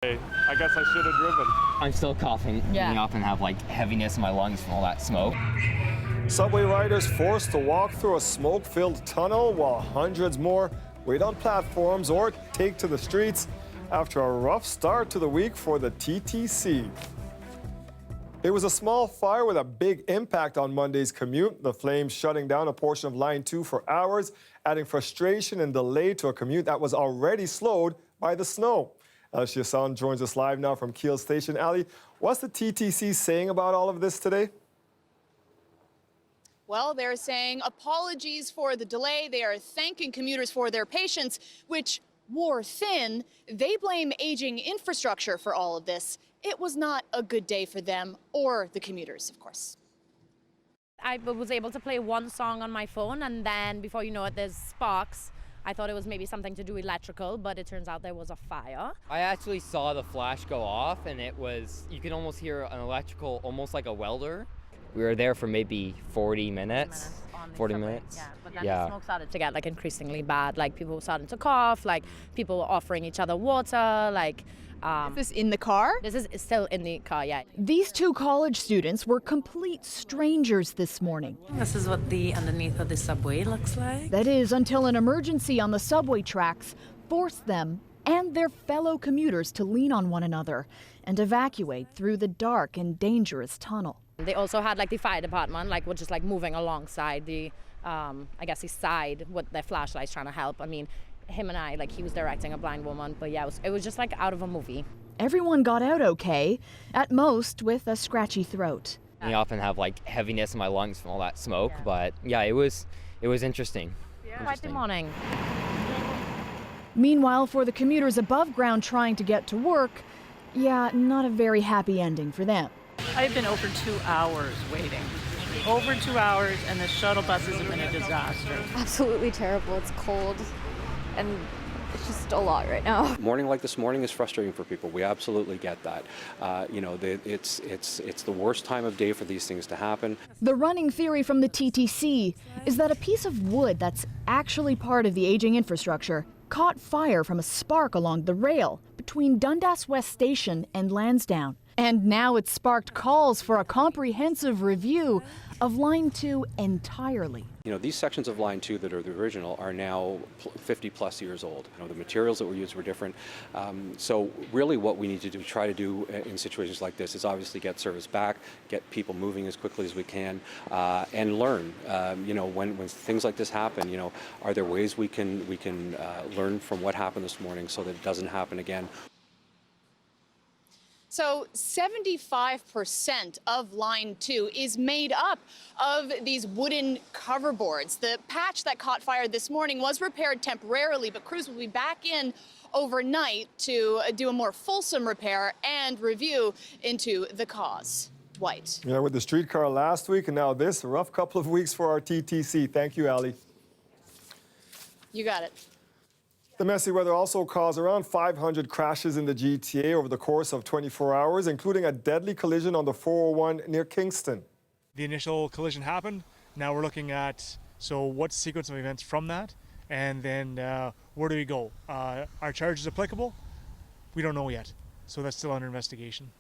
Hey, I guess I should have driven. I'm still coughing up and have like heaviness in my lungs from all that smoke. Subway riders forced to walk through a smoke-filled tunnel while hundreds more wait on platforms or take to the streets after a rough start to the week for the TTC. It was a small fire with a big impact on Monday's commute. The flames shutting down a portion of Line 2 for hours, adding frustration and delay to a commute that was already slowed by the snow. Alicia Son joins us live now from Kiel Station. Ali, what's the TTC saying about all of this today? Well, they're saying apologies for the delay. They are thanking commuters for their patience, which wore thin. They blame aging infrastructure for all of this. It was not a good day for them or the commuters, of course. I was able to play one song on my phone, and then before you know it, there's sparks. I thought it was maybe something to do electrical, but it turns out there was a fire. I actually saw the flash go off, and it was, you could almost hear an electrical, almost like a welder. We were there for maybe 40 minutes. 40 minutes. Yeah, but then the smoke started to get like increasingly bad. Like people were starting to cough, like people were offering each other water, like Is this in the car? this is still in the car, yeah. These two college students were complete strangers this morning. This is what the underneath of the subway looks like. That is, until an emergency on the subway tracks forced them and their fellow commuters to lean on one another and evacuate through the dark and dangerous tunnel. They also had like the fire department, like, were just like moving alongside the, I guess the side with their flashlights trying to help. I mean, him and I, like he was directing a blind woman, but yeah, it was just like out of a movie. Everyone got out okay, at most with a scratchy throat. I often have like heaviness in my lungs from all that smoke, but yeah, it was interesting. Quite the morning. Meanwhile, for the commuters above ground trying to get to work, yeah, not a very happy ending for them. I've been over 2 hours waiting. Over 2 hours, and the shuttle buses have been a disaster. Absolutely terrible. It's cold, and it's just a lot right now. A morning like this morning is frustrating for people. We absolutely get that. It's the worst time of day for these things to happen. The running theory from the TTC is that a piece of wood that's actually part of the aging infrastructure caught fire from a spark along the rail between Dundas West Station and Lansdowne. And now it's sparked calls for a comprehensive review of Line 2 entirely. You know, these sections of Line 2 that are the original are now 50 plus years old. You know, the materials that were used were different. So really what we need to try to do in situations like this is obviously get service back, get people moving as quickly as we can, and learn. When things like this happen, are there ways we can learn from what happened this morning so that it doesn't happen again? So 75% of Line 2 is made up of these wooden cover boards. The patch that caught fire this morning was repaired temporarily, but crews will be back in overnight to do a more fulsome repair and review into the cause. Dwight. Yeah, with the streetcar last week and now this, a rough couple of weeks for our TTC. Thank you, Ali. You got it. The messy weather also caused around 500 crashes in the GTA over the course of 24 hours, including a deadly collision on the 401 near Kingston. The initial collision happened. Now we're looking at, so what's the sequence of events from that? And then where do we go? Are charges applicable? We don't know yet. So that's still under investigation.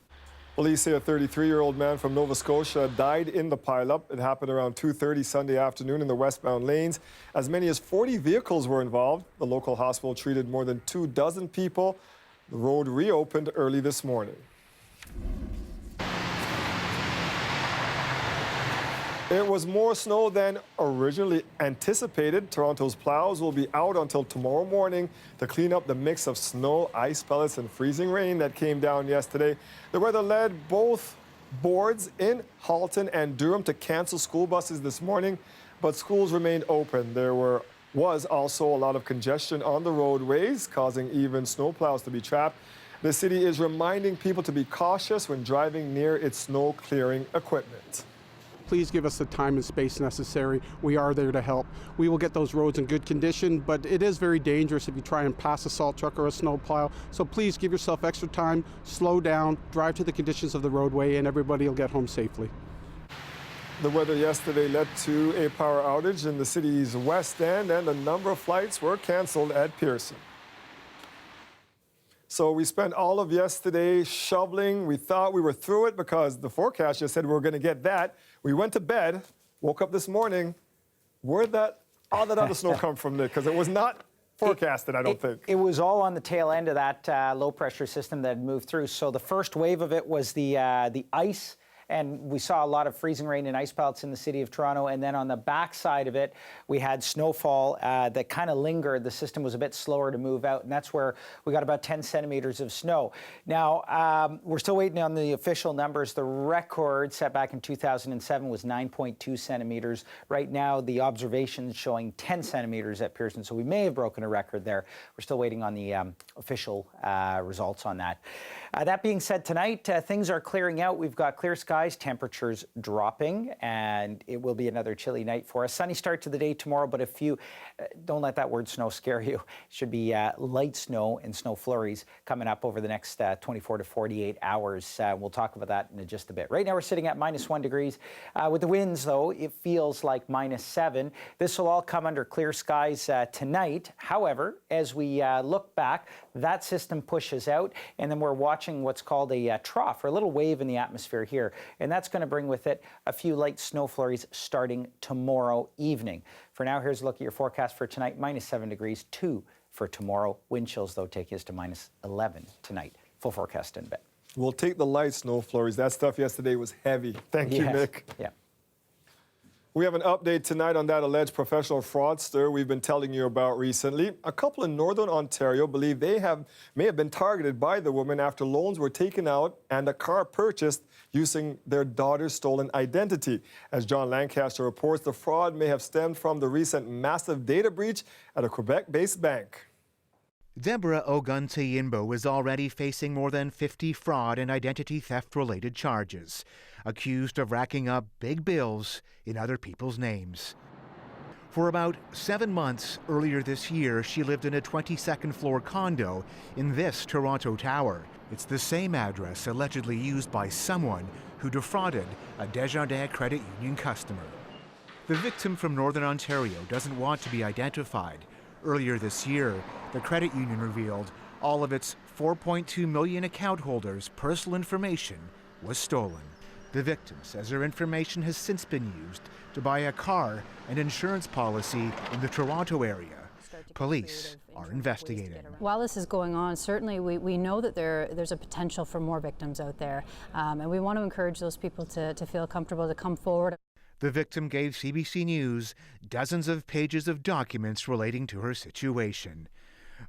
Police say a 33-year-old man from Nova Scotia died in the pileup. It happened around 2:30 Sunday afternoon in the westbound lanes. As many as 40 vehicles were involved. The local hospital treated more than 24 people. The road reopened early this morning. It was more snow than originally anticipated. Toronto's plows will be out until tomorrow morning to clean up the mix of snow, ice pellets, and freezing rain that came down yesterday. The weather led both boards in Halton and Durham to cancel school buses this morning, but schools remained open. There was also a lot of congestion on the roadways, causing even snowplows to be trapped. The city is reminding people to be cautious when driving near its snow clearing equipment. Please give us the time and space necessary. We are there to help. We will get those roads in good condition, but it is very dangerous if you try and pass a salt truck or a snow plow. So please give yourself extra time, slow down, drive to the conditions of the roadway, and everybody will get home safely. The weather yesterday led to a power outage in the city's West End, and a number of flights were canceled at Pearson. So we spent all of yesterday shoveling. We thought we were through it because the forecast just said we were going to get that. We went to bed, woke up this morning. Where'd all that other snow come from, Nick? Because it was not forecasted, I don't think. It was all on the tail end of that low-pressure system that had moved through. So the first wave of it was the ice, and we saw a lot of freezing rain and ice pellets in the city of Toronto. And then on the backside of it, we had snowfall that kind of lingered. The system was a bit slower to move out, and that's where we got about 10 centimeters of snow. Now, we're still waiting on the official numbers. The record set back in 2007 was 9.2 centimeters. Right now, the observations showing 10 centimeters at Pearson, so we may have broken a record there. We're still waiting on the official results on that. That being said, tonight, things are clearing out. We've got clear skies, temperatures dropping, and it will be another chilly night for us. Sunny start to the day tomorrow, but don't let that word snow scare you. It should be light snow and snow flurries coming up over the next 24 to 48 hours. We'll talk about that in just a bit. Right now, we're sitting at -1 degrees. With the winds, though, it feels like -7. This will all come under clear skies tonight. However, as we look back, that system pushes out, and then we're watching what's called a trough, or a little wave in the atmosphere here. And that's going to bring with it a few light snow flurries starting tomorrow evening. For now, here's a look at your forecast for tonight. -7 degrees, 2 for tomorrow. Wind chills, though, take us to -11 tonight. Full forecast in a bit. We'll take the light snow flurries. That stuff yesterday was heavy. Thank you, Nick. Yeah. We have an update tonight on that alleged professional fraudster we've been telling you about recently. A couple in Northern Ontario believe they may have been targeted by the woman after loans were taken out and a car purchased using their daughter's stolen identity. As John Lancaster reports, the fraud may have stemmed from the recent massive data breach at a Quebec-based bank. Deborah Oguntayinbo is already facing more than 50 fraud and identity theft-related charges, accused of racking up big bills in other people's names. For about 7 months earlier this year, she lived in a 22nd floor condo in this Toronto tower. It's the same address allegedly used by someone who defrauded a Desjardins Credit Union customer. The victim from Northern Ontario doesn't want to be identified. Earlier this year, the credit union revealed all of its 4.2 million account holders' personal information was stolen. The victim says her information has since been used to buy a car and insurance policy in the Toronto area. Police are investigating. While this is going on, certainly we know that there's a potential for more victims out there, and we want to encourage those people to feel comfortable to come forward. The victim gave CBC News dozens of pages of documents relating to her situation.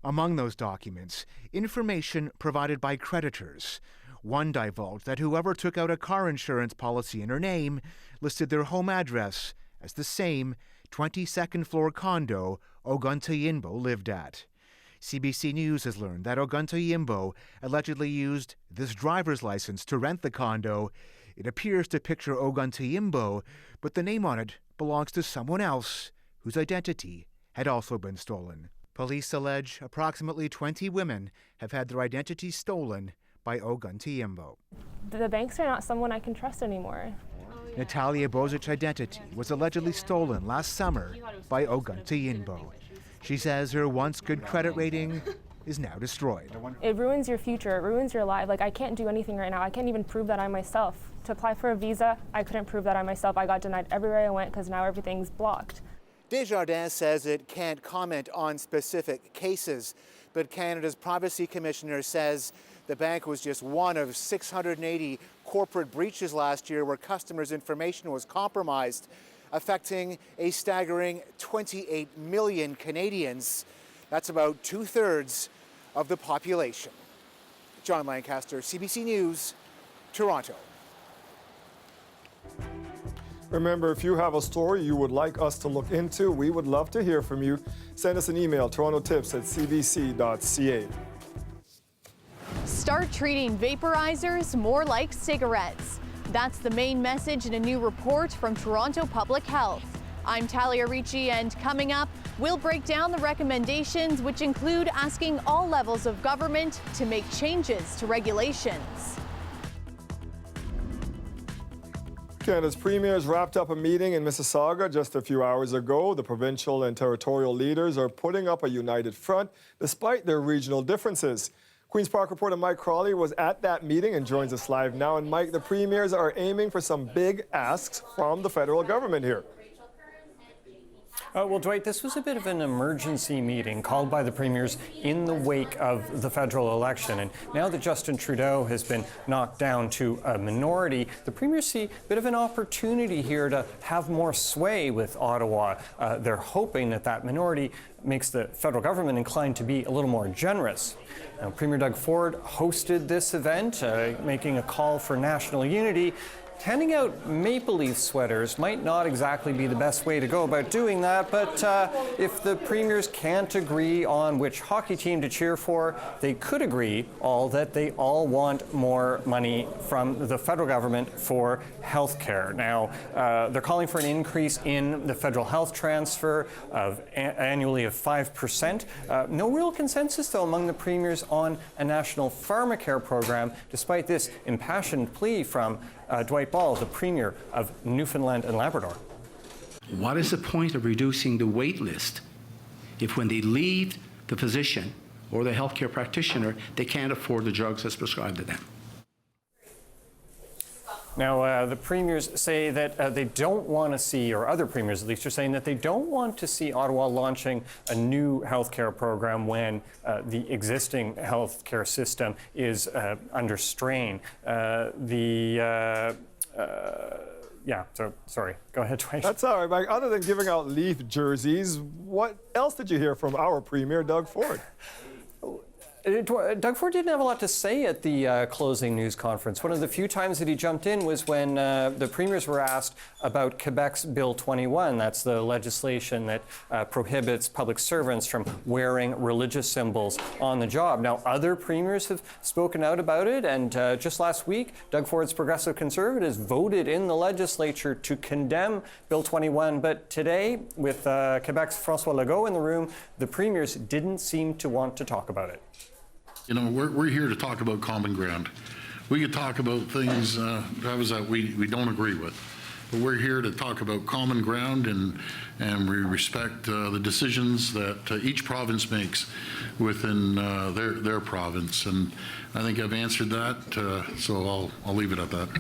Among those documents, information provided by creditors. One divulged that whoever took out a car insurance policy in her name listed their home address as the same 22nd floor condo Oguntayinbo lived at. CBC News has learned that Oguntayinbo allegedly used this driver's license to rent the condo. It appears to picture Oguntayinbo, but the name on it belongs to someone else whose identity had also been stolen. Police allege approximately 20 women have had their identities stolen by Oguntayinbo. The banks are not someone I can trust anymore. Natalia Bozic's identity was allegedly stolen last summer by Oguntayinbo. She says her once good credit rating is now destroyed. It ruins your future, it ruins your life. Like, I can't do anything right now. I can't even prove that I myself. To apply for a visa, I couldn't prove that I myself. I got denied everywhere I went because now everything's blocked. Desjardins says it can't comment on specific cases, but Canada's Privacy Commissioner says the bank was just one of 680 corporate breaches last year where customers' information was compromised, affecting a staggering 28 million Canadians. That's about 2/3 of the population. John Lancaster, CBC News, Toronto. Remember, if you have a story you would like us to look into, we would love to hear from you. Send us an email, torontotips@cbc.ca. Start treating vaporizers more like cigarettes. That's the main message in a new report from Toronto Public Health. I'm Talia Ricci, and coming up, we'll break down the recommendations, which include asking all levels of government to make changes to regulations. Canada's premiers wrapped up a meeting in Mississauga just a few hours ago. The provincial and territorial leaders are putting up a united front despite their regional differences. Queen's Park reporter Mike Crawley was at that meeting and joins us live now. And Mike, the premiers are aiming for some big asks from the federal government here. Well, Dwight, this was a bit of an emergency meeting called by the premiers in the wake of the federal election. And now that Justin Trudeau has been knocked down to a minority, the premiers see a bit of an opportunity here to have more sway with Ottawa. They're hoping that that minority makes the federal government inclined to be a little more generous. Now, Premier Doug Ford hosted this event, making a call for national unity. Handing out Maple Leaf sweaters might not exactly be the best way to go about doing that, but if the premiers can't agree on which hockey team to cheer for, they could agree that they all want more money from the federal government for health care. Now, they're calling for an increase in the federal health transfer of annually of 5%. No real consensus, though, among the premiers on a national pharmacare program, despite this impassioned plea from Dwight Ball, the Premier of Newfoundland and Labrador. What is the point of reducing the wait list if when they leave the physician or the healthcare practitioner, they can't afford the drugs that's prescribed to them? Now, the premiers say that they don't want to see, or other premiers at least are saying that they don't want to see Ottawa launching a new healthcare program when the existing healthcare system is under strain. Yeah, so sorry. Go ahead, Dwight. That's all right, Mike. Other than giving out Leaf jerseys, what else did you hear from our Premier, Doug Ford? Doug Ford didn't have a lot to say at the closing news conference. One of the few times that he jumped in was when the premiers were asked about Quebec's Bill 21. That's the legislation that prohibits public servants from wearing religious symbols on the job. Now, other premiers have spoken out about it, and just last week, Doug Ford's Progressive Conservatives voted in the legislature to condemn Bill 21. But today, with Quebec's François Legault in the room, the premiers didn't seem to want to talk about it. You know, we're here to talk about common ground. We could talk about things that we don't agree with, but we're here to talk about common ground, and we respect the decisions that each province makes within their province. And I think I've answered that, so I'll leave it at that.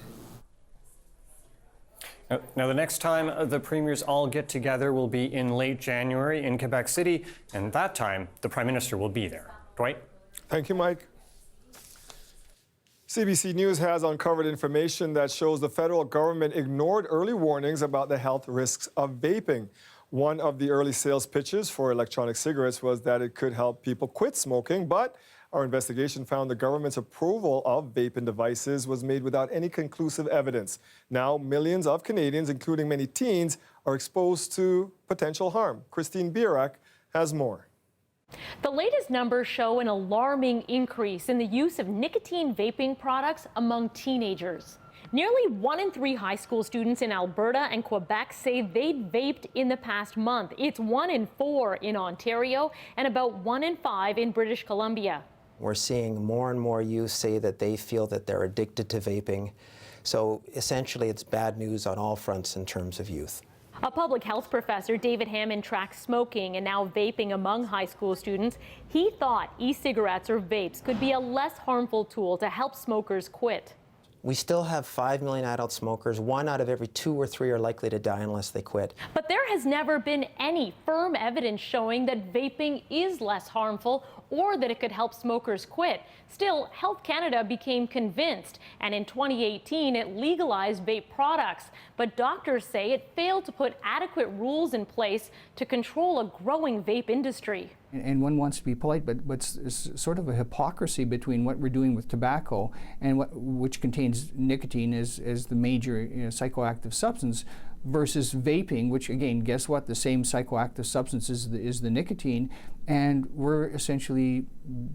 Now, the next time the premiers all get together will be in late January in Quebec City, and that time the Prime Minister will be there. Dwight? Thank you, Mike. CBC News has uncovered information that shows the federal government ignored early warnings about the health risks of vaping. One of the early sales pitches for electronic cigarettes was that it could help people quit smoking, but our investigation found the government's approval of vaping devices was made without any conclusive evidence. Now, millions of Canadians, including many teens, are exposed to potential harm. Christine Bierak has more. The latest numbers show an alarming increase in the use of nicotine vaping products among teenagers. Nearly 1 in 3 high school students in Alberta and Quebec say they'd vaped in the past month. It's 1 in 4 in Ontario and about 1 in 5 in British Columbia. We're seeing more and more youth say that they feel that they're addicted to vaping. So essentially, it's bad news on all fronts in terms of youth. A public health professor, David Hammond, tracks smoking and now vaping among high school students. He thought e-cigarettes or vapes could be a less harmful tool to help smokers quit. We still have 5 million adult smokers. 1 out of every 2 or 3 are likely to die unless they quit. But there has never been any firm evidence showing that vaping is less harmful or that it could help smokers quit. Still, Health Canada became convinced, and in 2018 it legalized vape products. But doctors say it failed to put adequate rules in place to control a growing vape industry. And one wants to be polite, but it's sort of a hypocrisy between what we're doing with tobacco and which contains nicotine as the major psychoactive substance, versus vaping, which again, guess what? The same psychoactive substance is the nicotine, and we're essentially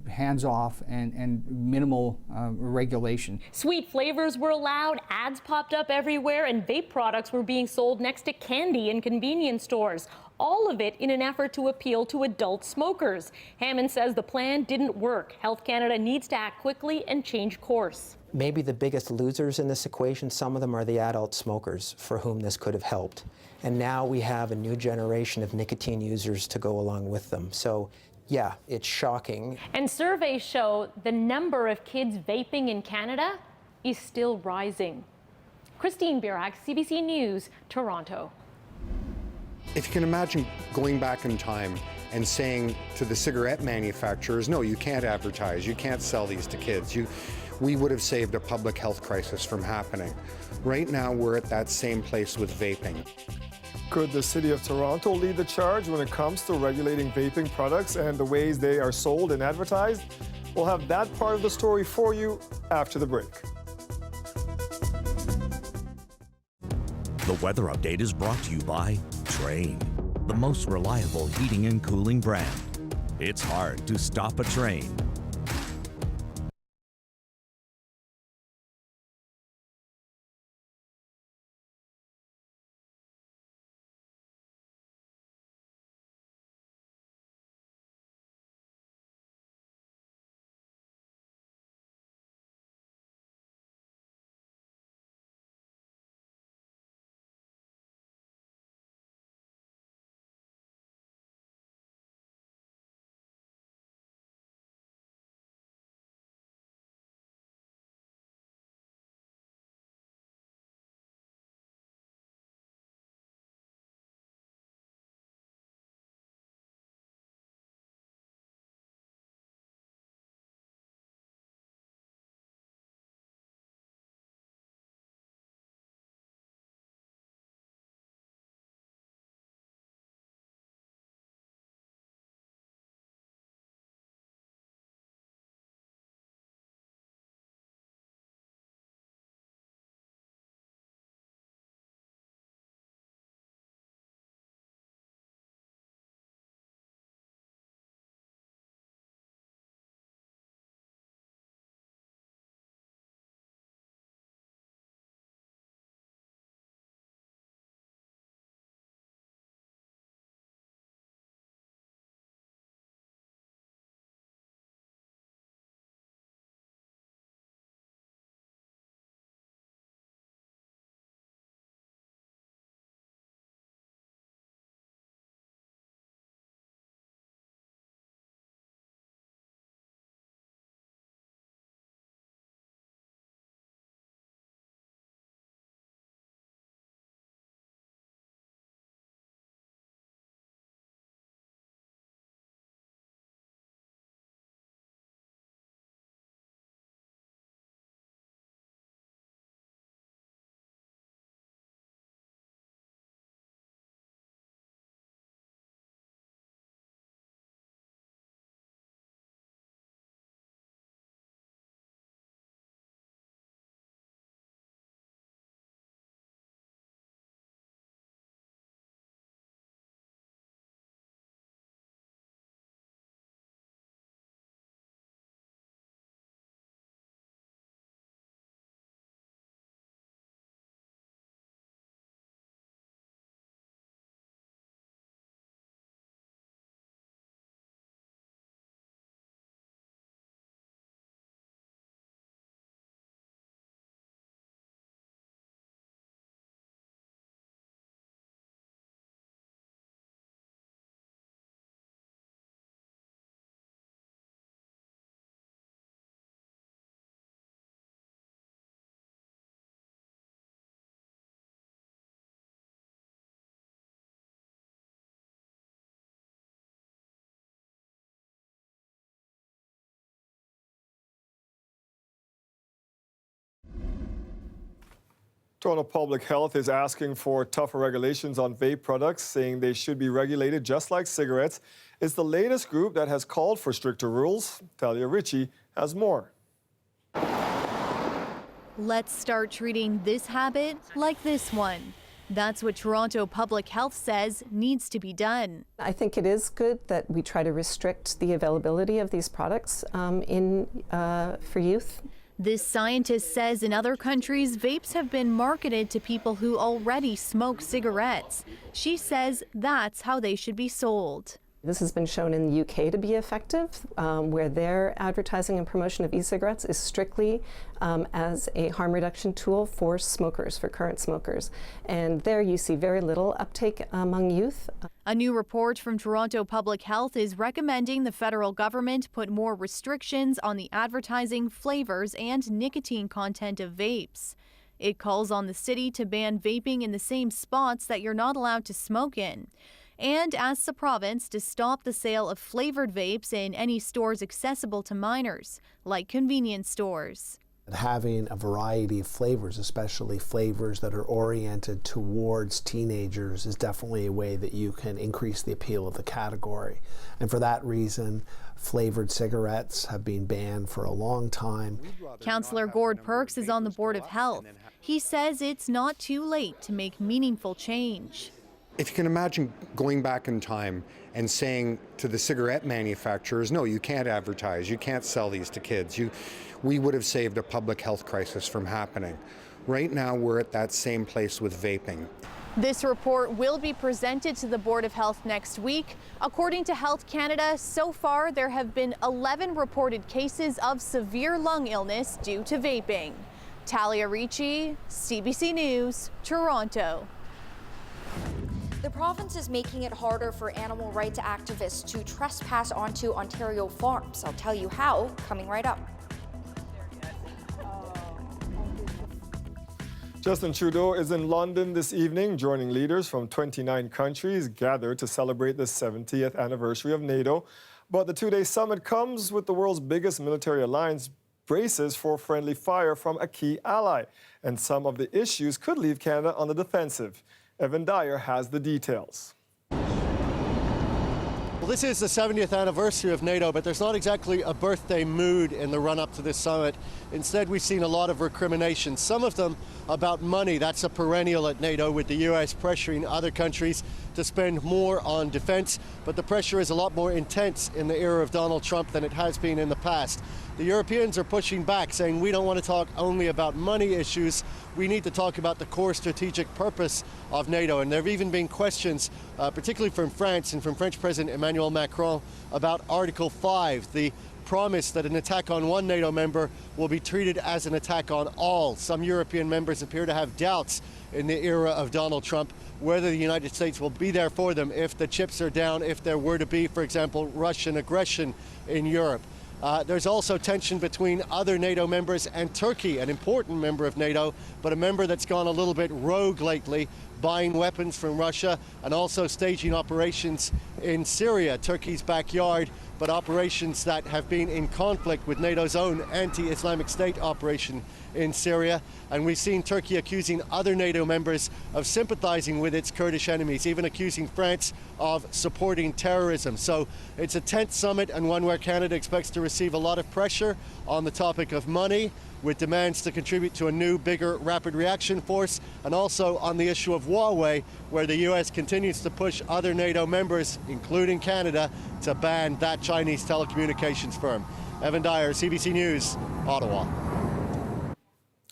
hands off and minimal regulation. Sweet flavors were allowed, ads popped up everywhere, and vape products were being sold next to candy in convenience stores. All of it in an effort to appeal to adult smokers. Hammond says the plan didn't work. Health Canada needs to act quickly and change course. Maybe the biggest losers in this equation, some of them are the adult smokers for whom this could have helped. And now we have a new generation of nicotine users to go along with them. So Yeah, it's shocking. And surveys show the number of kids vaping in Canada is still rising. Christine Birak, CBC News, Toronto. If you can imagine going back in time and saying to the cigarette manufacturers, no, you can't advertise, you can't sell these to kids, we would have saved a public health crisis from happening. Right now, we're at that same place with vaping. Could the City of Toronto lead the charge when it comes to regulating vaping products and the ways they are sold and advertised? We'll have that part of the story for you after the break. The weather update is brought to you by Train, the most reliable heating and cooling brand. It's hard to stop a train. Toronto Public Health is asking for tougher regulations on vape products, saying they should be regulated just like cigarettes. It's the latest group that has called for stricter rules. Talia Ritchie has more. Let's start treating this habit like this one. That's what Toronto Public Health says needs to be done. I think it is good that we try to restrict the availability of these products for youth. This scientist says in other countries, vapes have been marketed to people who already smoke cigarettes. She says that's how they should be sold. This has been shown in the UK to be effective, where their advertising and promotion of e-cigarettes is strictly as a harm reduction tool for smokers, for current smokers. And there you see very little uptake among youth. A new report from Toronto Public Health is recommending the federal government put more restrictions on the advertising, flavors, and nicotine content of vapes. It calls on the city to ban vaping in the same spots that you're not allowed to smoke in, and asks the province to stop the sale of flavored vapes in any stores accessible to minors, like convenience stores. Having a variety of flavors, especially flavors that are oriented towards teenagers, is definitely a way that you can increase the appeal of the category. And for that reason, flavored cigarettes have been banned for a long time. Councillor Gord Perks is on the Board of Health. He says it's not too late to make meaningful change. If you can imagine going back in time and saying to the cigarette manufacturers, no, you can't advertise, you can't sell these to kids, we would have saved a public health crisis from happening. Right now, we're at that same place with vaping. This report will be presented to the Board of Health next week. According to Health Canada, so far there have been 11 reported cases of severe lung illness due to vaping. Talia Ricci, CBC News, Toronto. The province is making it harder for animal rights activists to trespass onto Ontario farms. I'll tell you how, coming right up. Justin Trudeau is in London this evening, joining leaders from 29 countries gathered to celebrate the 70th anniversary of NATO. But the two-day summit comes with the world's biggest military alliance braces for friendly fire from a key ally. And some of the issues could leave Canada on the defensive. Evan Dyer has the details. Well, this is the 70th anniversary of NATO, but there's not exactly a birthday mood in the run-up to this summit. Instead, we've seen a lot of recriminations, some of them about money. That's a perennial at NATO, with the US pressuring other countries to spend more on defense. But the pressure is a lot more intense in the era of Donald Trump than it has been in the past. The Europeans are pushing back, saying we don't want to talk only about money issues. We need to talk about the core strategic purpose of NATO. And there have even been questions, particularly from France and from French President Emmanuel Macron, about Article 5, the promise that an attack on one NATO member will be treated as an attack on all. Some European members appear to have doubts in the era of Donald Trump whether the United States will be there for them if the chips are down, if there were to be, for example, Russian aggression in Europe. There's also tension between other NATO members and Turkey, an important member of NATO, but a member that's gone a little bit rogue lately, buying weapons from Russia and also staging operations in Syria, Turkey's backyard, but operations that have been in conflict with NATO's own anti-Islamic State operation in Syria. And we've seen Turkey accusing other NATO members of sympathizing with its Kurdish enemies, even accusing France of supporting terrorism. So it's a tense summit, and one where Canada expects to receive a lot of pressure on the topic of money, with demands to contribute to a new, bigger rapid reaction force, and also on the issue of Huawei, where the US continues to push other NATO members, including Canada, to ban that Chinese telecommunications firm. Evan Dyer, CBC News, Ottawa.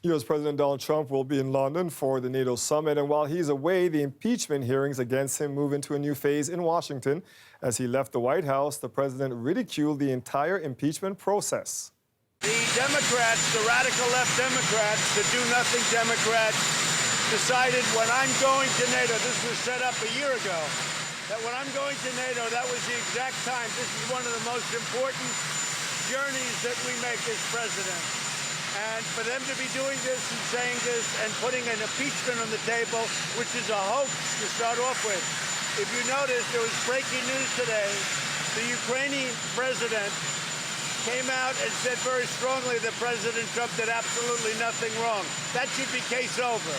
U.S. President Donald Trump will be in London for the NATO summit, and while he's away, the impeachment hearings against him move into a new phase in Washington. As he left the White House, the president ridiculed the entire impeachment process. The Democrats, the radical left Democrats, the do-nothing Democrats, decided when I'm going to NATO, this was set up a year ago, that when I'm going to NATO, that was the exact time. This is one of the most important journeys that we make as president. And for them to be doing this and saying this and putting an impeachment on the table, which is a hoax to start off with. If you notice, there was breaking news today. The Ukrainian president came out and said very strongly that President Trump did absolutely nothing wrong. That should be case over.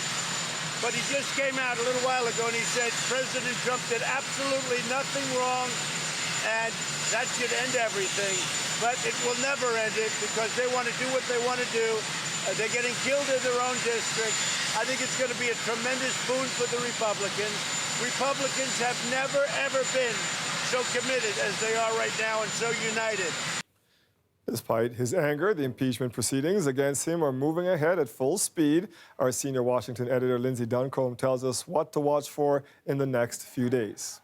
But he just came out a little while ago and he said President Trump did absolutely nothing wrong, and that should end everything. But it will never end it, because they want to do what they want to do. They're getting killed in their own district. I think it's going to be a tremendous boon for the Republicans. Republicans have never, ever been so committed as they are right now and so united. Despite his anger, the impeachment proceedings against him are moving ahead at full speed. Our senior Washington editor, Lindsay Duncombe, tells us what to watch for in the next few days.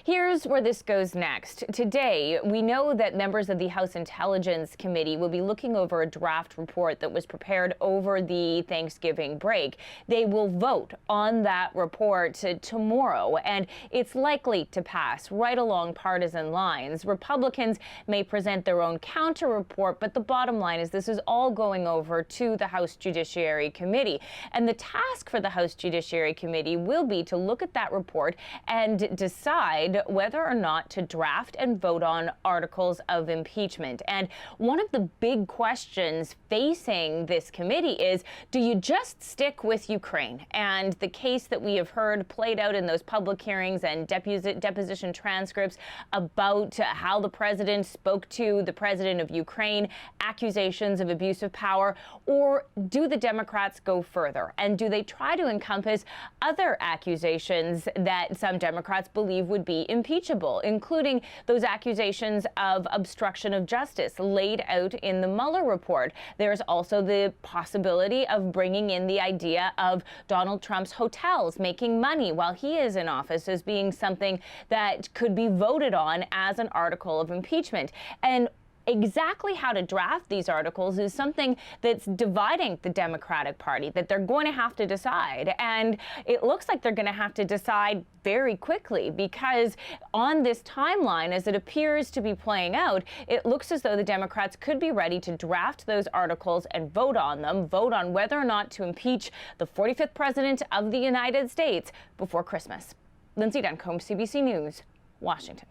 Here's where this goes next. Today, we know that members of the House Intelligence Committee will be looking over a draft report that was prepared over the Thanksgiving break. They will vote on that report tomorrow, and it's likely to pass right along partisan lines. Republicans may present their own counter report, but the bottom line is this is all going over to the House Judiciary Committee. And the task for the House Judiciary Committee will be to look at that report and decide whether or not to draft and vote on articles of impeachment. And one of the big questions facing this committee is, do you just stick with Ukraine? And the case that we have heard played out in those public hearings and deposition transcripts about how the president spoke to the president of Ukraine, accusations of abuse of power, or do the Democrats go further? And do they try to encompass other accusations that some Democrats believe would be impeachable, including those accusations of obstruction of justice laid out in the Mueller report? There's also the possibility of bringing in the idea of Donald Trump's hotels making money while he is in office as being something that could be voted on as an article of impeachment. And exactly how to draft these articles is something that's dividing the Democratic Party, that they're going to have to decide. And it looks like they're going to have to decide very quickly, because on this timeline, as it appears to be playing out, it looks as though the Democrats could be ready to draft those articles and vote on them, vote on whether or not to impeach the 45th president of the United States before Christmas. Lindsay Duncombe, CBC News, Washington.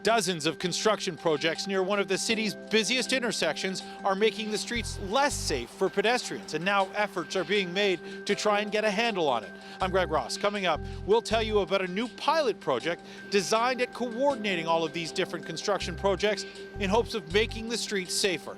Dozens of construction projects near one of the city's busiest intersections are making the streets less safe for pedestrians, and now efforts are being made to try and get a handle on it. I'm Greg Ross. Coming up, we'll tell you about a new pilot project designed at coordinating all of these different construction projects in hopes of making the streets safer.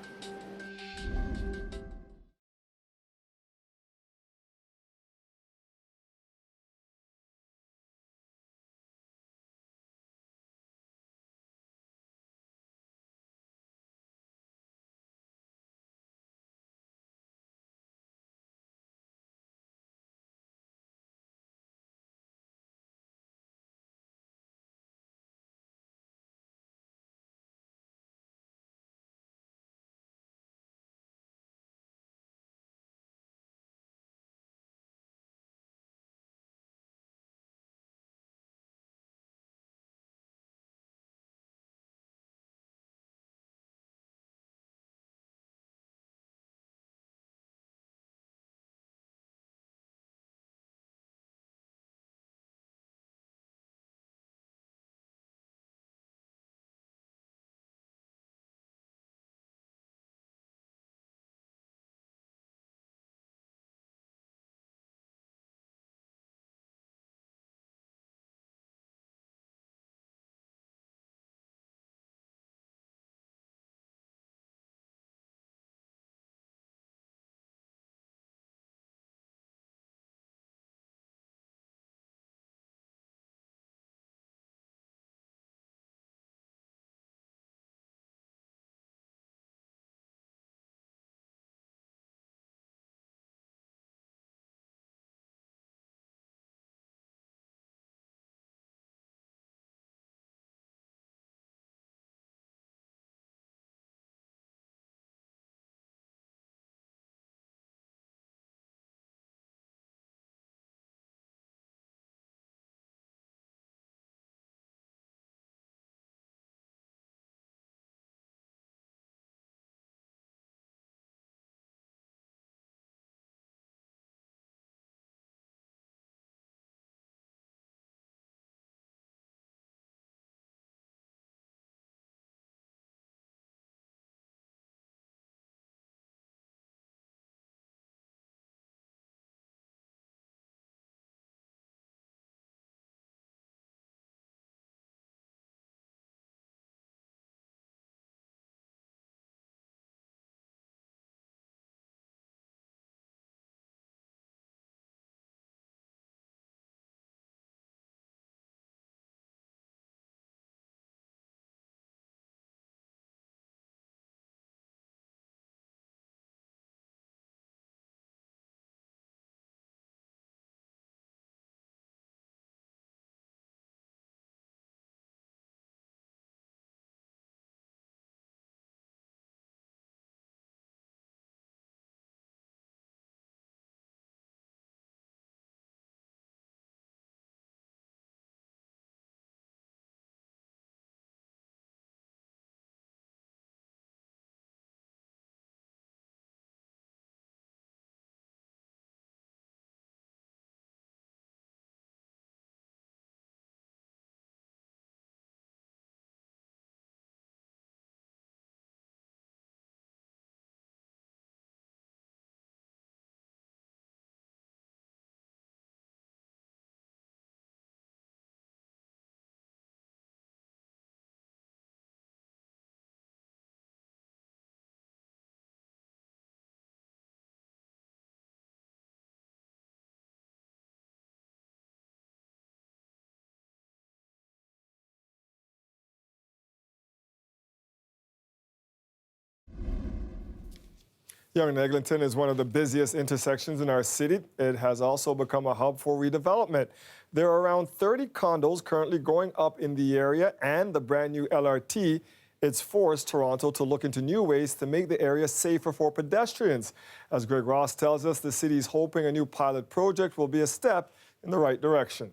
Yonge and Eglinton is one of the busiest intersections in our city. It has also become a hub for redevelopment. There are around 30 condos currently going up in the area, and the brand new LRT. It's forced Toronto to look into new ways to make the area safer for pedestrians. As Greg Ross tells us, the city is hoping a new pilot project will be a step in the right direction.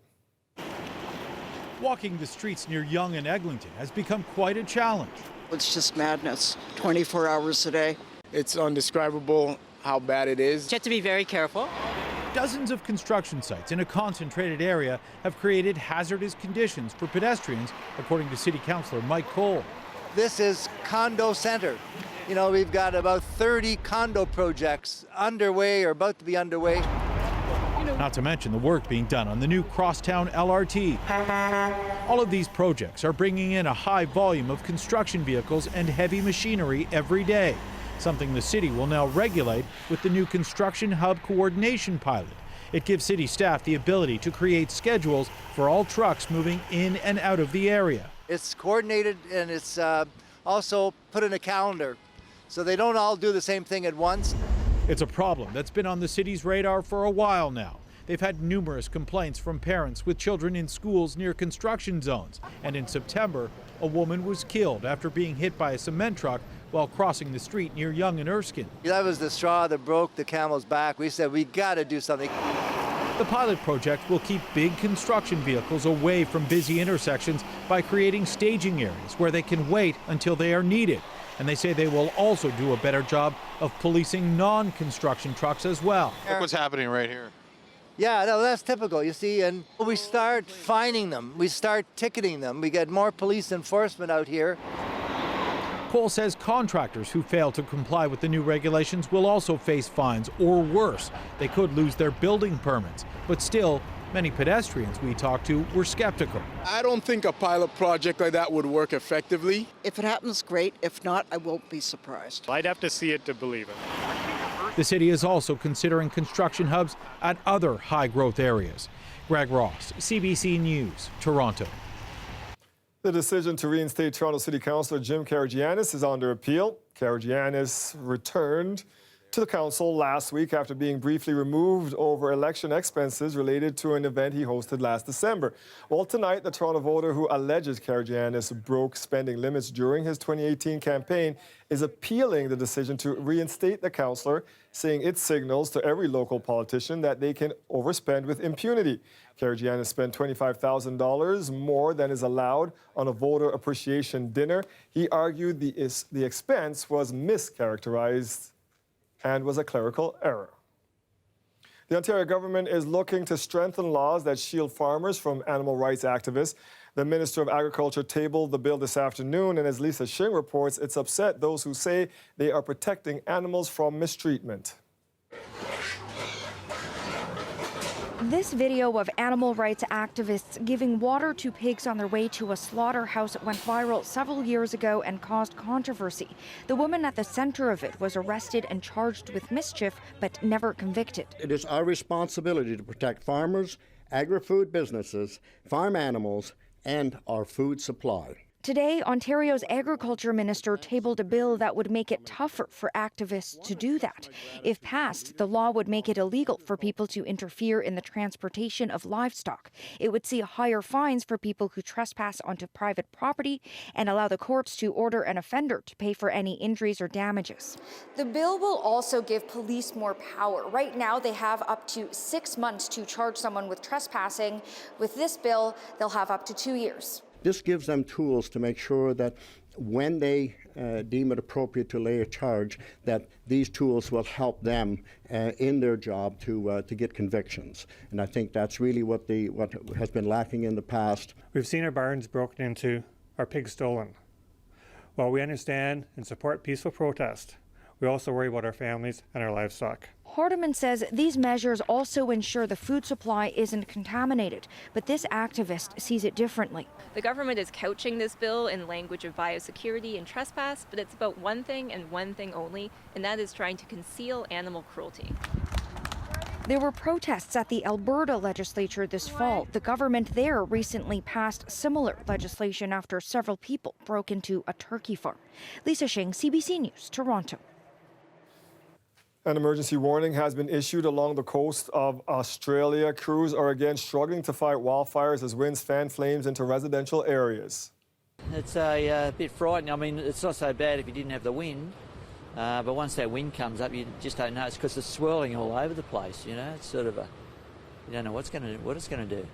Walking the streets near Yonge and Eglinton has become quite a challenge. It's just madness, 24 hours a day. It's undescribable how bad it is. You have to be very careful. Dozens of construction sites in a concentrated area have created hazardous conditions for pedestrians, according to City Councillor Mike Cole. This is condo center. You know, we've got about 30 condo projects underway or about to be underway. Not to mention the work being done on the new Crosstown LRT. All of these projects are bringing in a high volume of construction vehicles and heavy machinery every day, something the city will now regulate with the new Construction Hub Coordination Pilot. It gives city staff the ability to create schedules for all trucks moving in and out of the area. It's coordinated and it's also put in a calendar, so they don't all do the same thing at once. It's a problem that's been on the city's radar for a while now. They've had numerous complaints from parents with children in schools near construction zones. And in September, a woman was killed after being hit by a cement truck while crossing the street near Yonge and Erskine. That was the straw that broke the camel's back. We said, we got to do something. The pilot project will keep big construction vehicles away from busy intersections by creating staging areas where they can wait until they are needed. And they say they will also do a better job of policing non-construction trucks as well. Look what's happening right here. Yeah, no, that's typical, you see, and we start fining them, we start ticketing them, we get more police enforcement out here. Cole says contractors who fail to comply with the new regulations will also face fines, or worse, they could lose their building permits. But still, many pedestrians we talked to were skeptical. I don't think a pilot project like that would work effectively. If it happens, great. If not, I won't be surprised. I'd have to see it to believe it. The city is also considering construction hubs at other high-growth areas. Greg Ross, CBC News, Toronto. The decision to reinstate Toronto City Councillor Jim Karagiannis is under appeal. Karagiannis returned to the council last week after being briefly removed over election expenses related to an event he hosted last December. Well, tonight, the Toronto voter who alleges Karagiannis broke spending limits during his 2018 campaign is appealing the decision to reinstate the councillor, saying it signals to every local politician that they can overspend with impunity. Karagiannis spent $25,000 more than is allowed on a voter appreciation dinner. He argued the expense was mischaracterized and was a clerical error. The Ontario government is looking to strengthen laws that shield farmers from animal rights activists. The Minister of Agriculture tabled the bill this afternoon, and as Lisa Shing reports, it's upset those who say they are protecting animals from mistreatment. This video of animal rights activists giving water to pigs on their way to a slaughterhouse went viral several years ago and caused controversy. The woman at the center of it was arrested and charged with mischief, but never convicted. It is our responsibility to protect farmers, agri-food businesses, farm animals, and our food supply. Today, Ontario's Agriculture Minister tabled a bill that would make it tougher for activists to do that. If passed, the law would make it illegal for people to interfere in the transportation of livestock. It would see higher fines for people who trespass onto private property and allow the courts to order an offender to pay for any injuries or damages. The bill will also give police more power. Right now, they have up to 6 months to charge someone with trespassing. With this bill, they'll have up to 2 years. This gives them tools to make sure that when they deem it appropriate to lay a charge, that these tools will help them in their job to get convictions. And I think that's really what has been lacking in the past. We've seen our barns broken into, our pigs stolen. While we understand and support peaceful protest, we also worry about our families and our livestock. Hardeman says these measures also ensure the food supply isn't contaminated, but this activist sees it differently. The government is couching this bill in language of biosecurity and trespass, but it's about one thing and one thing only, and that is trying to conceal animal cruelty. There were protests at the Alberta legislature this fall. The government there recently passed similar legislation after several people broke into a turkey farm. Lisa Shing, CBC News, Toronto. An emergency warning has been issued along the coast of Australia. Crews are again struggling to fight wildfires as winds fan flames into residential areas. It's a bit frightening. I mean, it's not so bad if you didn't have the wind, but once that wind comes up, you just don't know. It's because it's swirling all over the place, you know. It's sort of you don't know what it's going to do.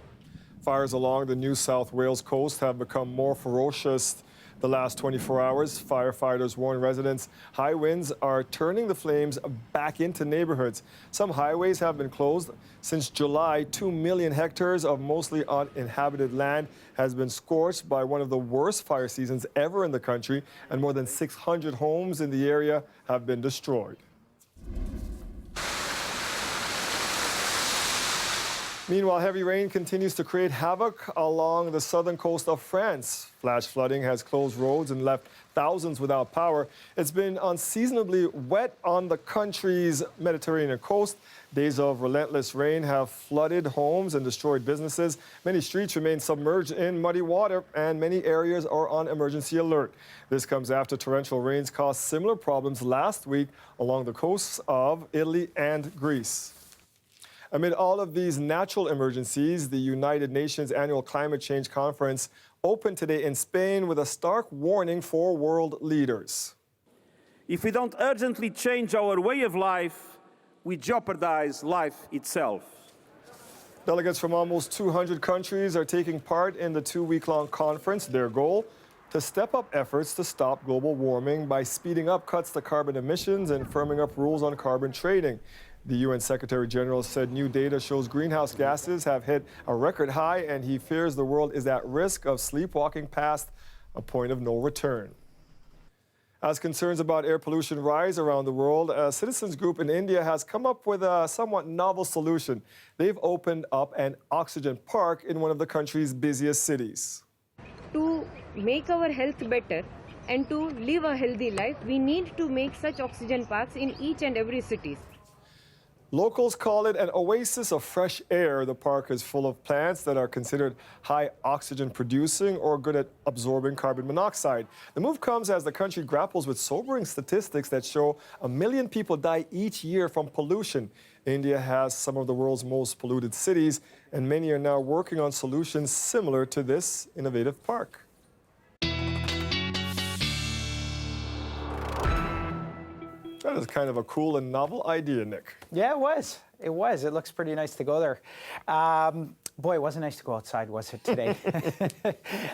Fires along the New South Wales coast have become more ferocious the last 24 hours. Firefighters warn residents high winds are turning the flames back into neighborhoods. Some highways have been closed. Since July, 2 million hectares of mostly uninhabited land has been scorched by one of the worst fire seasons ever in the country, and more than 600 homes in the area have been destroyed. Meanwhile, heavy rain continues to create havoc along the southern coast of France. Flash flooding has closed roads and left thousands without power. It's been unseasonably wet on the country's Mediterranean coast. Days of relentless rain have flooded homes and destroyed businesses. Many streets remain submerged in muddy water, and many areas are on emergency alert. This comes after torrential rains caused similar problems last week along the coasts of Italy and Greece. Amid all of these natural emergencies, the United Nations Annual Climate Change Conference opened today in Spain with a stark warning for world leaders. If we don't urgently change our way of life, we jeopardize life itself. Delegates from almost 200 countries are taking part in the 2-week-long conference. Their goal? To step up efforts to stop global warming by speeding up cuts to carbon emissions and firming up rules on carbon trading. The UN Secretary General said new data shows greenhouse gases have hit a record high, and he fears the world is at risk of sleepwalking past a point of no return. As concerns about air pollution rise around the world, a citizens group in India has come up with a somewhat novel solution. They've opened up an oxygen park in one of the country's busiest cities. To make our health better and to live a healthy life, we need to make such oxygen parks in each and every city. Locals call it an oasis of fresh air. The park is full of plants that are considered high oxygen producing or good at absorbing carbon monoxide. The move comes as the country grapples with sobering statistics that show 1 million people die each year from pollution. India has some of the world's most polluted cities, and many are now working on solutions similar to this innovative park. That is kind of a cool and novel idea, Nick. Yeah, it was. It was. It looks pretty nice to go there. Boy, it wasn't nice to go outside, was it, today?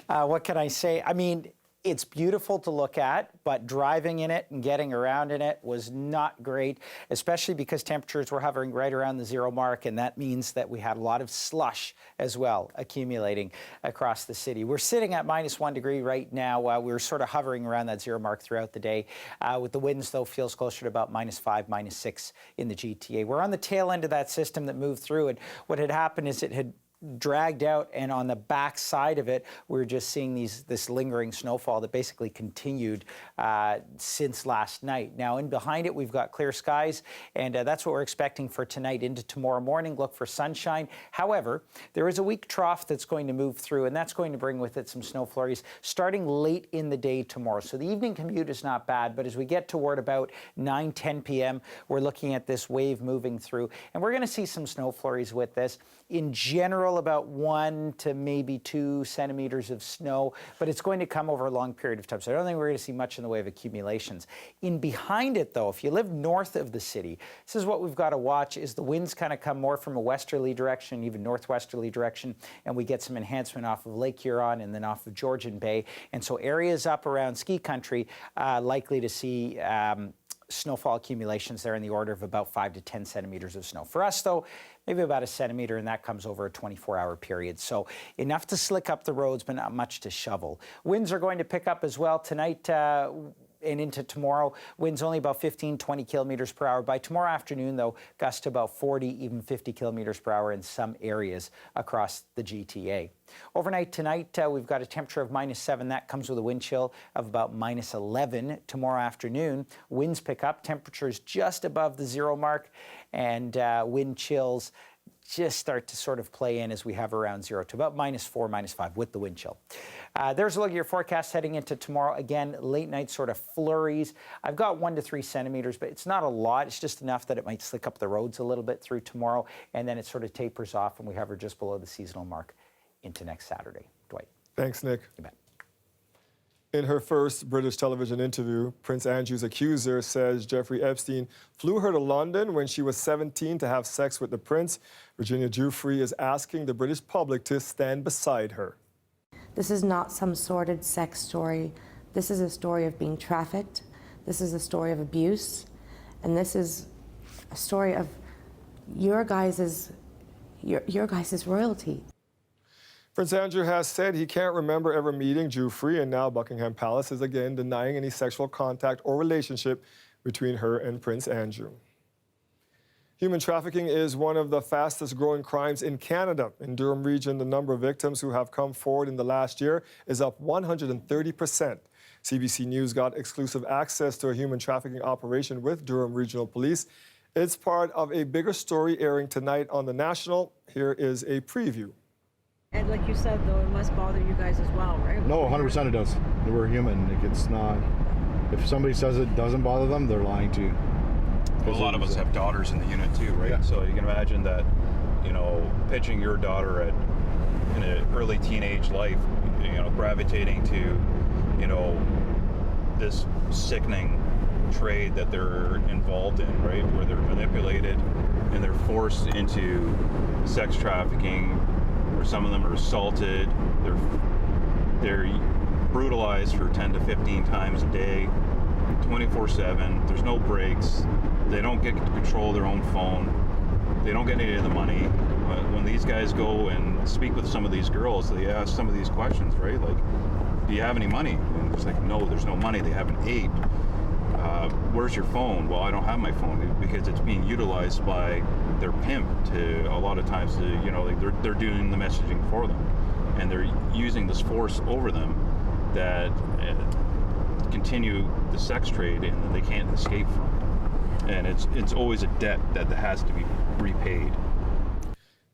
What can I say? I mean, it's beautiful to look at, but driving in it and getting around in it was not great, especially because temperatures were hovering right around the 0 mark, and that means that we had a lot of slush as well accumulating across the city. We're sitting at -1 degree right now. We're sort of hovering around that 0 mark throughout the day. With the winds, though, feels closer to about -5, -6 in the GTA. We're on the tail end of that system that moved through, and what had happened is it had dragged out, and on the back side of it, we're just seeing this lingering snowfall that basically continued since last night. Now, in behind it, we've got clear skies, and that's what we're expecting for tonight into tomorrow morning. Look for sunshine. However, there is a weak trough that's going to move through, and that's going to bring with it some snow flurries starting late in the day tomorrow. So the evening commute is not bad, but as we get toward about 9, 10 p.m., we're looking at this wave moving through, and we're going to see some snow flurries with this. In general, about 1 to maybe 2 centimeters of snow, but it's going to come over a long period of time. So I don't think we're going to see much in the way of accumulations. In behind it, though, if you live north of the city, this is what we've got to watch, is the winds kind of come more from a westerly direction, even northwesterly direction, and we get some enhancement off of Lake Huron and then off of Georgian Bay. And so areas up around ski country likely to see snowfall accumulations there in the order of about 5 to 10 centimeters of snow. For us, though, maybe about 1 centimeter, and that comes over a 24-hour period. So enough to slick up the roads, but not much to shovel. Winds are going to pick up as well tonight and into tomorrow. Winds only about 15, 20 kilometers per hour. By tomorrow afternoon, though, gusts to about 40, even 50 kilometers per hour in some areas across the GTA. Overnight tonight, we've got a temperature of -7. That comes with a wind chill of about -11. Tomorrow afternoon, winds pick up, temperatures just above the 0 mark, and wind chills just start to sort of play in as we have around 0 to about -4, -5 with the wind chill. There's a look at your forecast heading into tomorrow. Again, late night sort of flurries. I've got 1 to 3 centimeters, but it's not a lot. It's just enough that it might slick up the roads a little bit through tomorrow, and then it sort of tapers off and we hover just below the seasonal mark into next Saturday. Dwight. Thanks, Nick. You bet. In her first British television interview, Prince Andrew's accuser says Jeffrey Epstein flew her to London when she was 17 to have sex with the prince. Virginia Giuffre is asking the British public to stand beside her. This is not some sordid sex story. This is a story of being trafficked. This is a story of abuse. And this is a story of your guys' royalty. Prince Andrew has said he can't remember ever meeting Giuffre, and now Buckingham Palace is again denying any sexual contact or relationship between her and Prince Andrew. Human trafficking is one of the fastest growing crimes in Canada. In Durham Region, the number of victims who have come forward in the last year is up 130%. CBC News got exclusive access to a human trafficking operation with Durham Regional Police. It's part of a bigger story airing tonight on The National. Here is a preview. And like you said, though, it must bother you guys as well, right? No, 100% it does. We're human. Like, it's not. If somebody says it doesn't bother them, they're lying to you. Well, a lot of us have daughters in the unit too, right? Yeah. So you can imagine that, you know, pitching your daughter in an early teenage life, you know, gravitating to, you know, this sickening trade that they're involved in, right? Where they're manipulated and they're forced into sex trafficking, where some of them are assaulted, they're brutalized for 10 to 15 times a day, 24/7. There's no breaks. They don't get to control their own phone. They don't get any of the money. When these guys go and speak with some of these girls, they ask some of these questions, right? Like, do you have any money? And it's like, no, there's no money. They haven't ate. Where's your phone? Well, I don't have my phone, because it's being utilized by their pimp to a lot of times to, you know, like they're doing the messaging for them, and they're using this force over them that continue the sex trade and that they can't escape from. And it's always a debt that has to be repaid.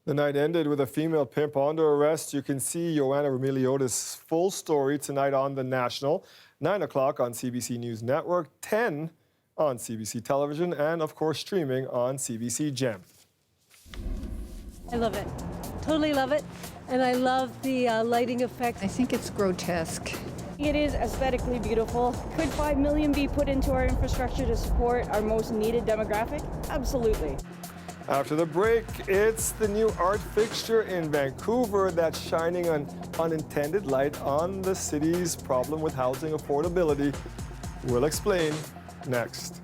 The night ended with a female pimp under arrest. You can see Joanna Remiliotis' full story tonight on The National, 9 o'clock on CBC News Network, 10 on CBC Television, and of course streaming on CBC Gem. I love it. Totally love it. And I love the lighting effects. I think it's grotesque. It is aesthetically beautiful. Could 5 million be put into our infrastructure to support our most needed demographic? Absolutely. After the break, it's the new art fixture in Vancouver that's shining an unintended light on the city's problem with housing affordability. We'll explain next.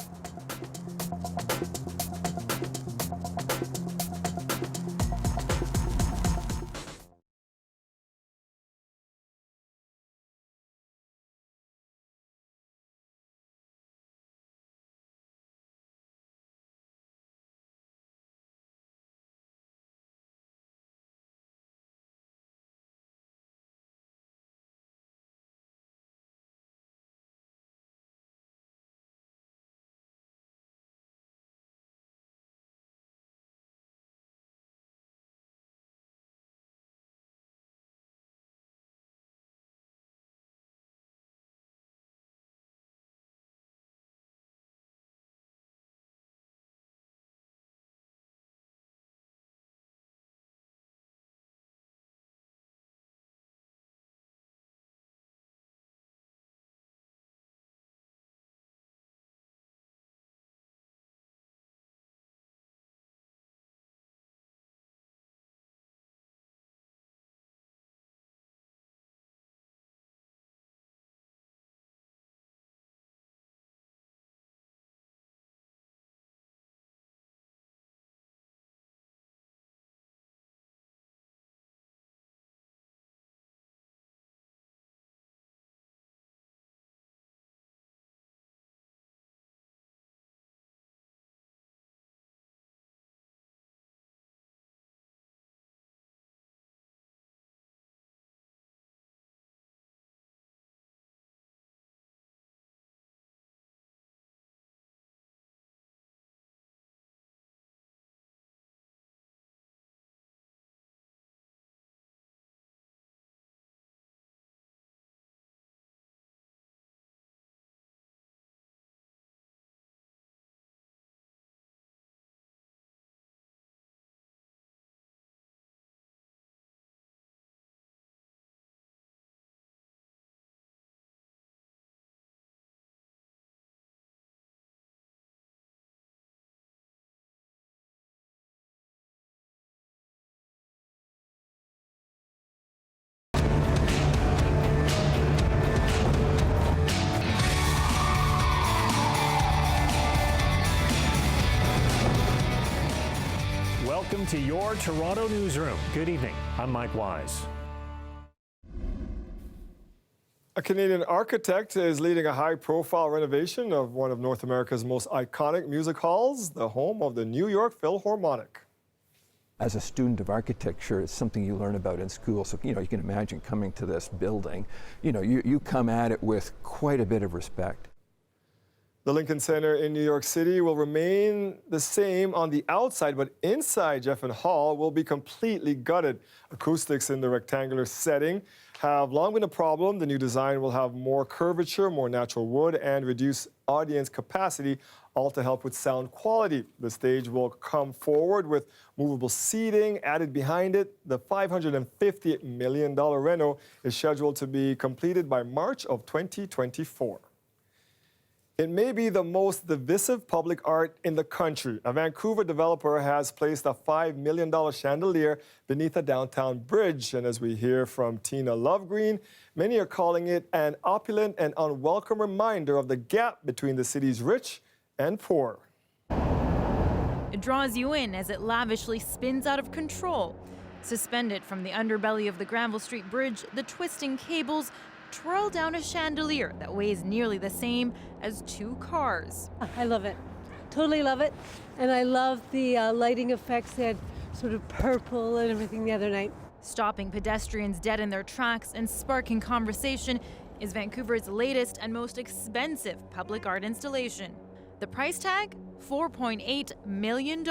Welcome to your Toronto newsroom. Good evening. I'm Mike Wise. A Canadian architect is leading a high-profile renovation of one of North America's most iconic music halls, the home of the New York Philharmonic. As a student of architecture, it's something you learn about in school. So, you can imagine coming to this building, you come at it with quite a bit of respect. The Lincoln Center in New York City will remain the same on the outside, but inside Jeffen Hall will be completely gutted. Acoustics in the rectangular setting have long been a problem. The new design will have more curvature, more natural wood, and reduce audience capacity, all to help with sound quality. The stage will come forward with movable seating added behind it. The $550 million reno is scheduled to be completed by March of 2024. It may be the most divisive public art in the country. A Vancouver developer has placed a $5 million chandelier beneath a downtown bridge. And as we hear from Tina Lovegreen, many are calling it an opulent and unwelcome reminder of the gap between the city's rich and poor. It draws you in as it lavishly spins out of control. Suspended from the underbelly of the Granville Street Bridge, the twisting cables twirl down a chandelier that weighs nearly the same as 2 cars. I love it. Totally love it. And I love the lighting effects. They had sort of purple and everything the other night. Stopping pedestrians dead in their tracks and sparking conversation is Vancouver's latest and most expensive public art installation. The price tag? $4.8 million.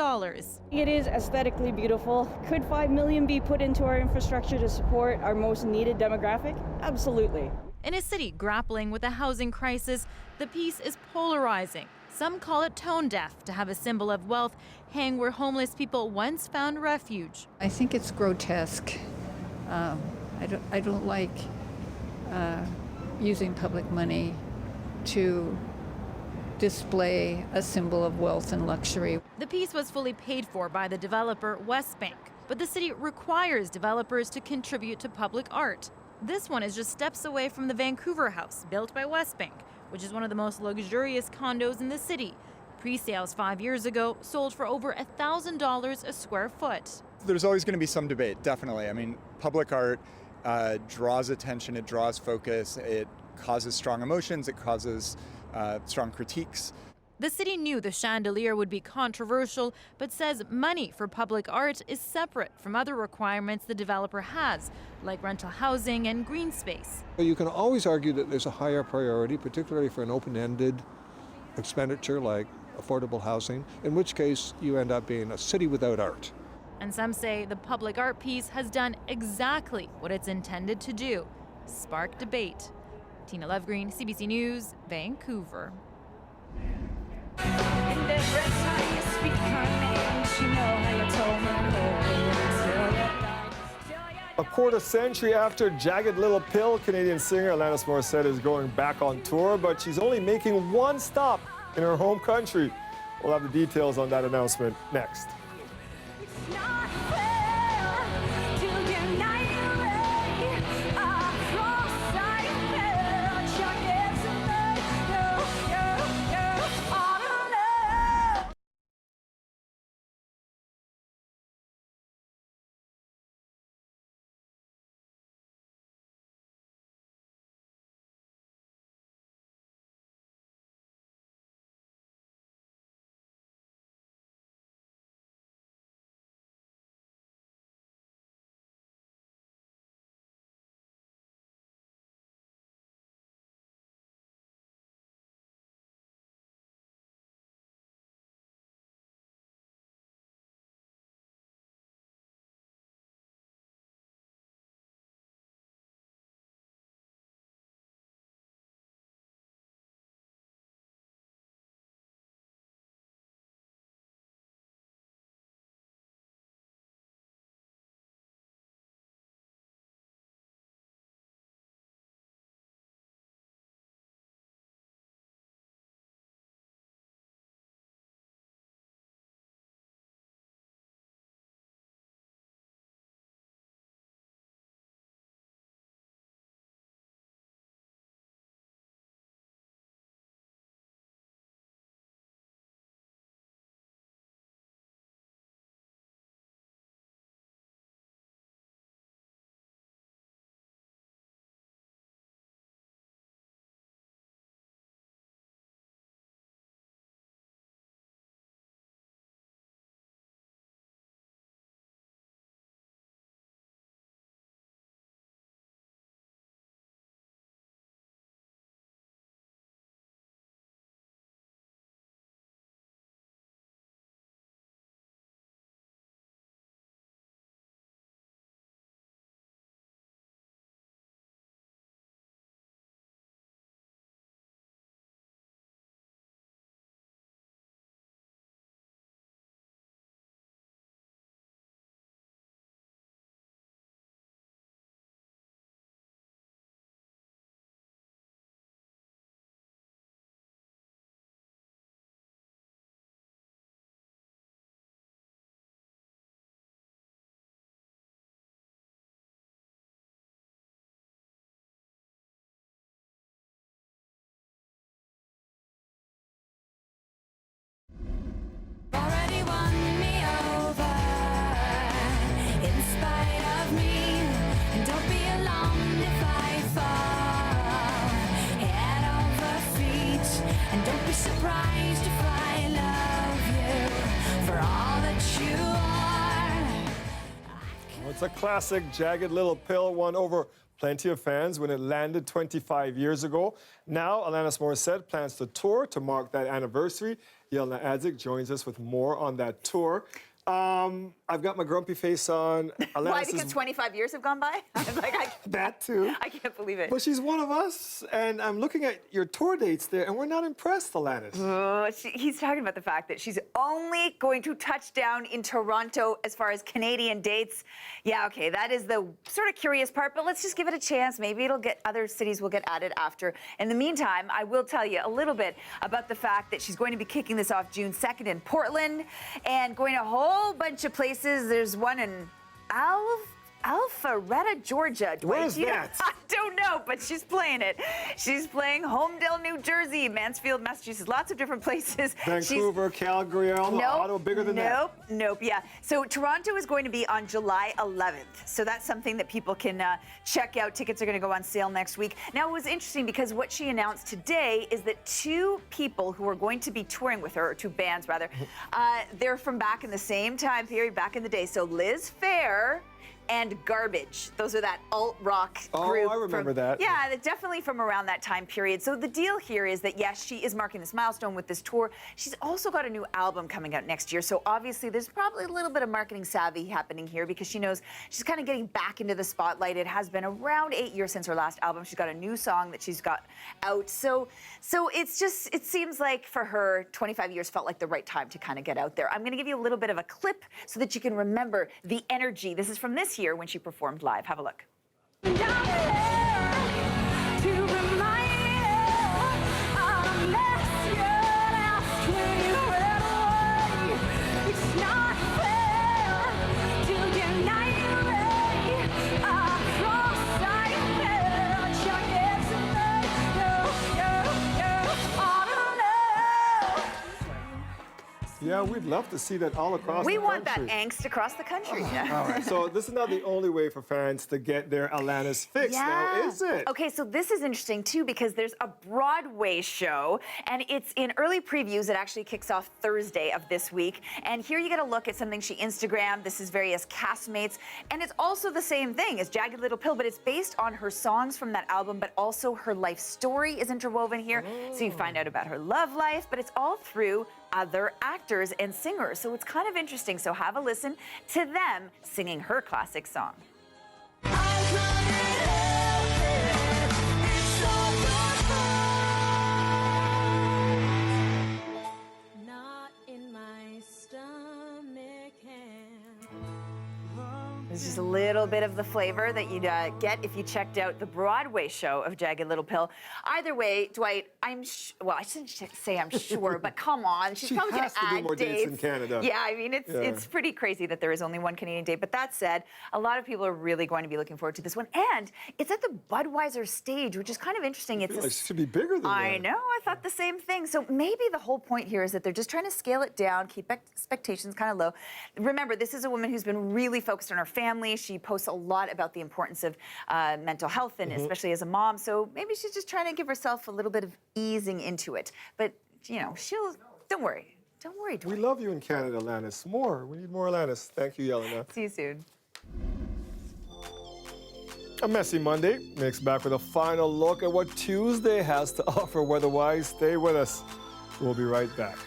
It is aesthetically beautiful. Could $5 million be put into our infrastructure to support our most needed demographic? Absolutely. In a city grappling with a housing crisis, the piece is polarizing. Some call it tone deaf to have a symbol of wealth hang where homeless people once found refuge. I think it's grotesque. I don't like using public money to display a symbol of wealth and luxury. The piece was fully paid for by the developer Westbank, but the city requires developers to contribute to public art. This one is just steps away from the Vancouver House, built by Westbank, which is one of the most luxurious condos in the city. Pre-sales 5 years ago sold for over $1,000 a square foot. There's always going to be some debate, definitely. I mean, public art draws attention, it draws focus, it causes strong emotions, it causes strong critiques. The city knew the chandelier would be controversial, but says money for public art is separate from other requirements the developer has, like rental housing and green space. You can always argue that there's a higher priority, particularly for an open-ended expenditure like affordable housing, in which case you end up being a city without art. And some say the public art piece has done exactly what it's intended to do, spark debate. Tina Lovegreen, CBC News, Vancouver. A quarter century after Jagged Little Pill, Canadian singer Alanis Morissette is going back on tour, but she's only making one stop in her home country. We'll have the details on that announcement next. It's a classic. Jagged Little Pill won over plenty of fans when it landed 25 years ago. Now, Alanis Morissette plans to tour to mark that anniversary. Yelena Adzik joins us with more on that tour. I've got my grumpy face on. Why? Because 25 years have gone by? I'm like, that too. I can't believe it. But she's one of us, and I'm looking at your tour dates there, and we're not impressed, Alanis. Oh, he's talking about the fact that she's only going to touch down in Toronto as far as Canadian dates. Yeah, okay, that is the sort of curious part, but let's just give it a chance. Maybe it'll get, other cities will get added after. In the meantime, I will tell you a little bit about the fact that she's going to be kicking this off June 2nd in Portland and going to a whole bunch of places. There's one in Alpharetta, Georgia. Where is that? I don't know, but she's playing it. She's playing Homedale, New Jersey, Mansfield, Massachusetts, lots of different places. Vancouver, Calgary, Ottawa, bigger than that. Nope, yeah. So Toronto is going to be on July 11th. So that's something that people can check out. Tickets are going to go on sale next week. Now, it was interesting because what she announced today is that two people who are going to be touring with her, or two bands rather, they're from back in the same time period, back in the day. So Liz Phair and Garbage. Those are that alt-rock group. Oh, I remember that. Yeah, they're definitely from around that time period. So the deal here is that, yes, she is marking this milestone with this tour. She's also got a new album coming out next year. So obviously there's probably a little bit of marketing savvy happening here because she knows she's kind of getting back into the spotlight. It has been around 8 years since her last album. She's got a new song that she's got out. So it's just, it seems like for her, 25 years felt like the right time to kind of get out there. I'm going to give you a little bit of a clip so that you can remember the energy. This is from this year when she performed live. Have a look. Yeah, we'd love to see that all across the country. We want that angst across the country. All right, so this is not the only way for fans to get their Alanis fix now, is it? Okay, so this is interesting too because there's a Broadway show and it's in early previews. It actually kicks off Thursday of this week. And here you get a look at something she Instagrammed. This is various castmates. And it's also the same thing as Jagged Little Pill, but it's based on her songs from that album, but also her life story is interwoven here. So you find out about her love life, but it's all through other actors and singers. So it's kind of interesting. So have a listen to them singing her classic song. This is just a little bit of the flavor that you'd get if you checked out the Broadway show of Jagged Little Pill. Either way, Dwight, well, I shouldn't say I'm sure, but come on, she's probably going to add do more dates in Canada. Yeah, I mean, it's pretty crazy that there is only one Canadian date. But that said, a lot of people are really going to be looking forward to this one, and it's at the Budweiser stage, which is kind of interesting. It should be bigger than that. I know. I thought the same thing. So maybe the whole point here is that they're just trying to scale it down, keep expectations kind of low. Remember, this is a woman who's been really focused on her family. She posts a lot about the importance of mental health, and especially as a mom. So maybe she's just trying to give herself a little bit of easing into it. But, you know, don't worry. Don't worry, Dwight. We love you in Canada, Alanis. More. We need more Alanis. Thank you, Yelena. See you soon. A messy Monday. Nick's back with a final look at what Tuesday has to offer weather-wise. Stay with us. We'll be right back.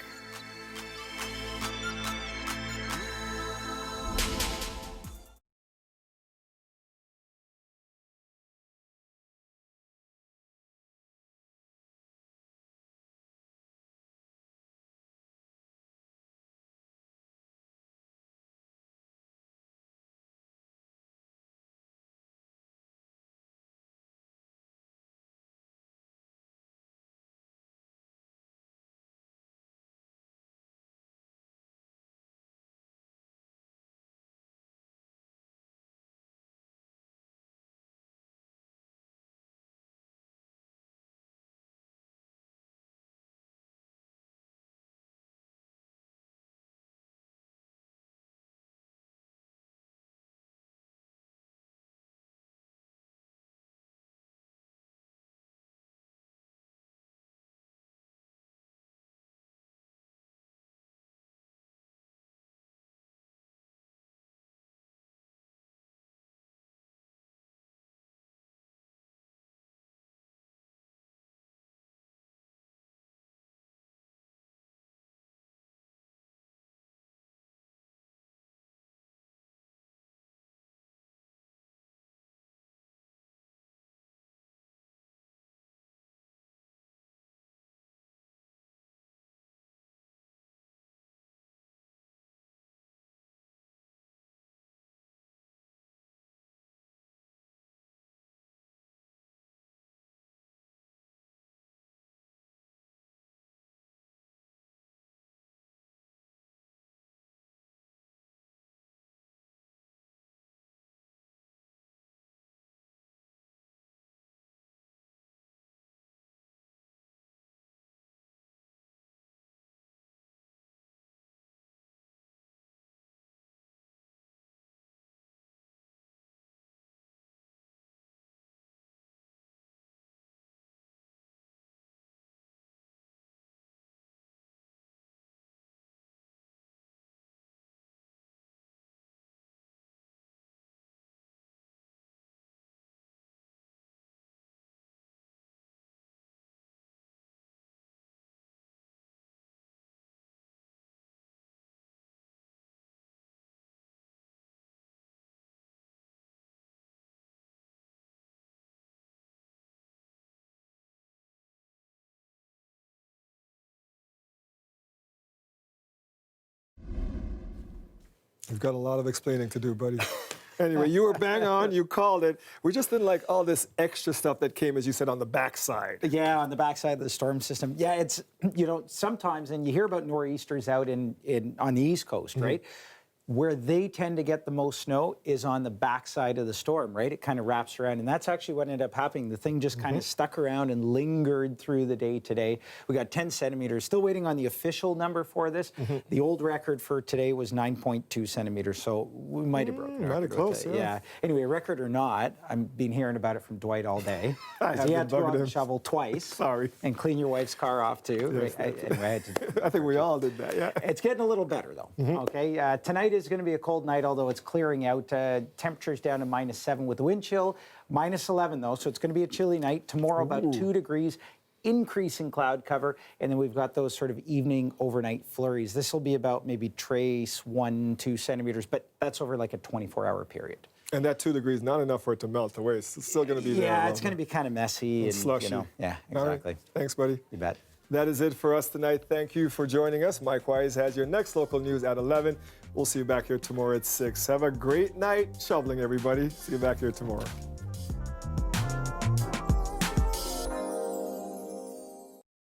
You've got a lot of explaining to do, buddy. Anyway, you were bang on. You called it. We just didn't like all this extra stuff that came, as you said, on the backside. Yeah, on the backside of the storm system. Yeah, it's, you know, sometimes, and you hear about nor'easters out on the East Coast, right? Where they tend to get the most snow is on the backside of the storm, right? It kind of wraps around, and that's actually what ended up happening. The thing just kind of stuck around and lingered through the day today. We got 10 centimeters. Still waiting on the official number for this. The old record for today was 9.2 centimeters, so we might have broken it. Might have close, yeah. Anyway, record or not, I've been hearing about it from Dwight all day. He had to go out and shovel twice. Sorry. And clean your wife's car off, too. Yes, Anyway, I think we all did that, yeah. It's getting a little better, though, okay? Tonight is going to be a cold night, although it's clearing out. Temperatures down to -7 with the wind chill. -11, though, so it's going to be a chilly night. Tomorrow, about 2 degrees. Increasing cloud cover, and then we've got those sort of evening overnight flurries. This will be about maybe trace 1-2 centimeters, but that's over like a 24-hour period. And that 2 degrees, not enough for it to melt away. It's still going to be there. Yeah, it's going to be kind of messy and slushy. You know, yeah, exactly. Right. Thanks, buddy. You bet. That is it for us tonight. Thank you for joining us. Mike Wise has your next local news at 11. We'll see you back here tomorrow at 6. Have a great night shoveling, everybody. See you back here tomorrow.